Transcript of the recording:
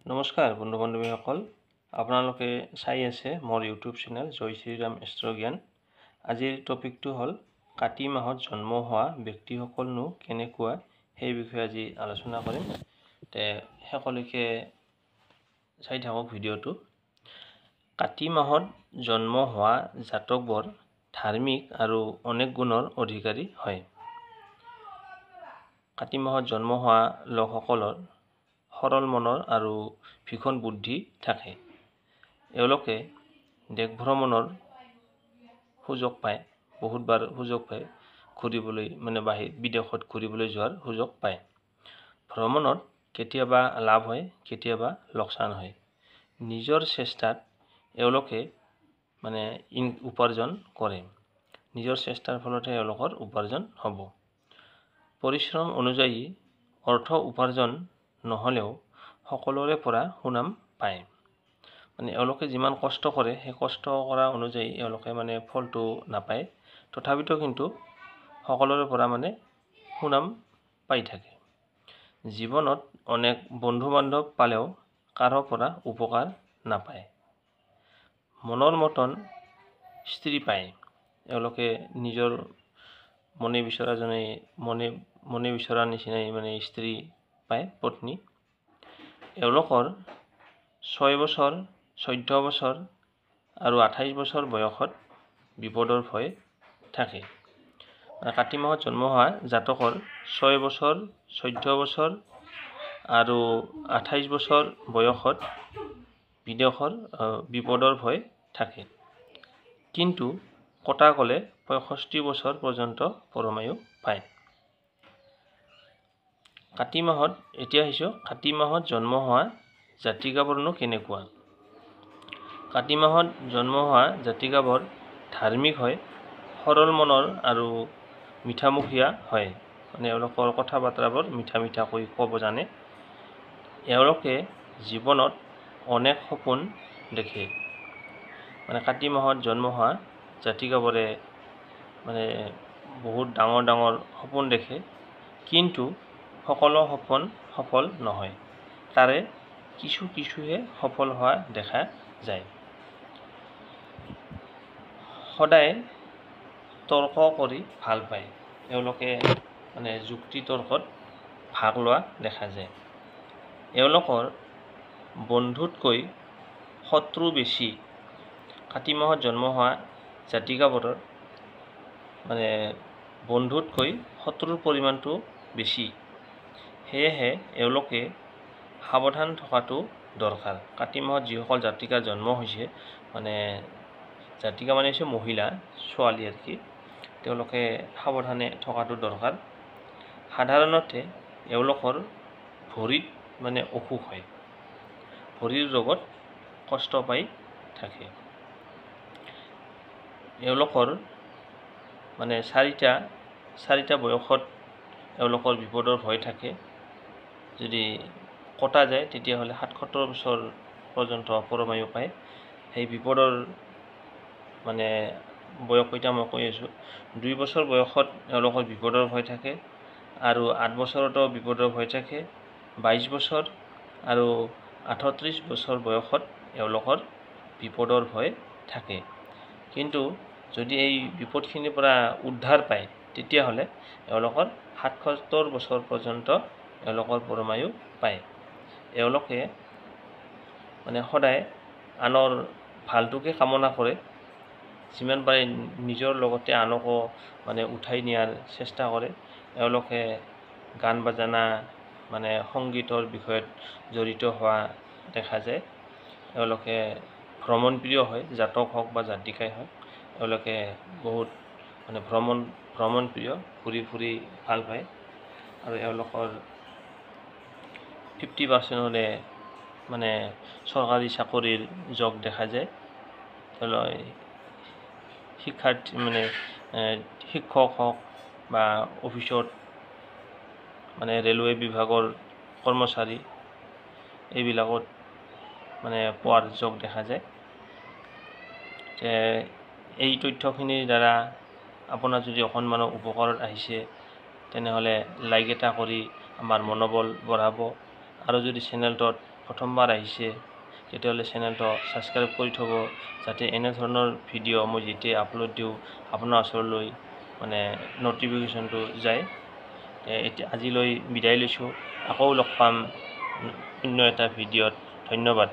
নমস্কাৰ বন্ধু বান্ধৱীসকল, আপোনালোকে চাই আছে মোৰ ইউটিউব চেনেল জয় শ্ৰীৰাম এষ্ট্ৰ জ্ঞান। আজিৰ টপিকটো হ'ল কাতি মাহত জন্ম হোৱা ব্যক্তিসকলনো কেনেকুৱা, সেই বিষয়ে আজি আলোচনা কৰিম। সকলোকে চাই থাকক ভিডিঅ'টো। কাতি মাহত জন্ম হোৱা জাতকবোৰ ধাৰ্মিক আৰু অনেক গুণৰ অধিকাৰী হয়। কাতি মাহত জন্ম হোৱা লোকসকলৰ সৰল মনৰ আৰু ভীষণ বুদ্ধি থাকে। এওঁলোকে দেশ ভ্ৰমণৰ সুযোগ পায়, বহুতবাৰ সুযোগ পায় ঘূৰিবলৈ, বিদেশত ঘূৰিবলৈ যোৱাৰ সুযোগ পায়। ভ্ৰমণত কেতিয়াবা লাভ হয়, কেতিয়াবা লোকচান হয়। নিজৰ চেষ্টাত এওঁলোকে উপাৰ্জন কৰে। নিজৰ চেষ্টাৰ ফলতহে এওঁলোকৰ উপাৰ্জন হ'ব। পৰিশ্ৰম অনুযায়ী অৰ্থ উপাৰ্জন নহ'লেও সকলোৰে পৰা সুনাম পায়। এওঁলোকে যিমান কষ্ট কৰে, সেই কষ্ট কৰা অনুযায়ী এওঁলোকে ফলটো নাপায়, তথাপিতো কিন্তু সকলোৰে পৰা সুনাম পাই থাকে। জীৱনত অনেক বন্ধু বান্ধৱ পালেও কাৰো পৰা উপকাৰ নাপায়। মনৰ মতন স্ত্ৰী পায়। এওঁলোকে নিজৰ মনে বিচৰা নিচিনাই স্ত্ৰী পায়, পত্নী। এওঁলোকৰ 6 বছৰ, 14 বছৰ আৰু 28 বছৰ বয়সত বিপদৰ ভয় থাকে। কাতি মাহত জন্ম হোৱা জাতকৰ 6 বছৰ, 14 বছৰ আৰু 28 বছৰ বয়সত বিপদৰ ভয় থাকে। কিন্তু কটা গ'লে 65 বছৰ পৰ্যন্ত পৰমায়ু পায়। কাতি মাহত জন্ম হোৱা জাতিকাবোৰনো কেনেকুৱা? কাতি মাহত জন্ম হোৱা জাতিকাবোৰ ধাৰ্মিক হয়, সৰল মনৰ আৰু মিঠামুখীয়া হয়। এওঁলোকৰ কথা বাৰ্তাবোৰ মিঠাকৈ ক'ব জানে। এওঁলোকে জীৱনত অনেক সপোন দেখে। কাতি মাহত জন্ম হোৱা জাতিকাবোৰে বহুত ডাঙৰ ডাঙৰ সপোন দেখে, কিন্তু সকলো সপোন সফল নহয়। তাৰে কিছুহে সফল হোৱা দেখা যায়। সদায় তৰ্ক কৰি ভাল পায়। এওঁলোকে যুক্তি তৰ্কত ভাগ লোৱা দেখা যায়। এওঁলোকৰ বন্ধুতকৈ শত্ৰু বেছি। কাতি মাহত জন্ম হোৱা জাতিকাবোৰৰ বন্ধুতকৈ শত্ৰুৰ পৰিমাণটো বেছি। সেয়েহে এওঁলোকে সাৱধান থকাটো দৰকাৰ। কাতি মাহত যিসকল জাতিকাৰ জন্ম হৈছে, জাতিকা হৈছে মহিলা, ছোৱালী তেওঁলোকে সাৱধানে থকাটো দৰকাৰ। সাধাৰণতে এওঁলোকৰ ভৰিত অসুখ হয়, ভৰিৰ ৰোগত কষ্ট পাই থাকে। এওঁলোকৰ 4টা বয়সত এওঁলোকৰ বিপদৰ ভয় থাকে। যদি কটা যায় তেতিয়াহ'লে 67 বছৰ পৰ্যন্ত পৰমায়ু পায়। সেই বিপদৰ বয়স কেইটা মই কৈ আছোঁ। 2 বছৰ বয়সত এওঁলোকৰ বিপদৰ ভয় থাকে, আৰু 8 বছৰতো বিপদৰ ভয় থাকে। 22 বছৰ আৰু 38 বছৰ বয়সত এওঁলোকৰ বিপদৰ ভয় থাকে। কিন্তু যদি এই বিপদখিনিৰ পৰা উদ্ধাৰ পায়, তেতিয়াহ'লে এওঁলোকৰ 77 বছৰ পৰ্যন্ত এওঁলোকৰ পৰমায়ু পায়। এওঁলোকে সদায় আনৰ ভালটোকে কামনা কৰে। যিমান পাৰে নিজৰ লগতে আনকো উঠাই নিয়াৰ চেষ্টা কৰে। এওঁলোকে গান বাজানা সংগীতৰ বিষয়ত জড়িত হোৱা দেখা যায়। এওঁলোকে ভ্ৰমণপ্ৰিয় হয়, জাতক হওক বা জাতিকাই হওক। এওঁলোকে বহুত ভ্ৰমণপ্ৰিয়, ফুৰি ভাল পায়। আৰু এওঁলোকৰ 50% চৰকাৰী চাকৰিৰ যোগ দেখা যায়। শিক্ষক হওক বা অফিচত ৰেলৱে বিভাগৰ কৰ্মচাৰী, এইবিলাকত পোৱাৰ যোগ দেখা যায়। এই তথ্যখিনিৰ দ্বাৰা আপোনাৰ যদি অকণমানো উপকাৰত আহিছে, তেনেহ'লে লাইক এটা কৰি আমাৰ মনোবল বঢ়াব। আৰু যদি চেনেলটোত প্ৰথমবাৰ আহিছে তেতিয়াহ'লে চেনেলটো ছাবস্ক্ৰাইব কৰি থ'ব, যাতে এনেধৰণৰ ভিডিঅ' মই যেতিয়া আপলোড দিওঁ আপোনাৰ ওচৰলৈ মানে ন'টিফিকেশ্যনটো যায়। এতিয়া আজিলৈ বিদায় লৈছোঁ, আকৌ লগ পাম অন্য এটা ভিডিঅ'ত। ধন্যবাদ।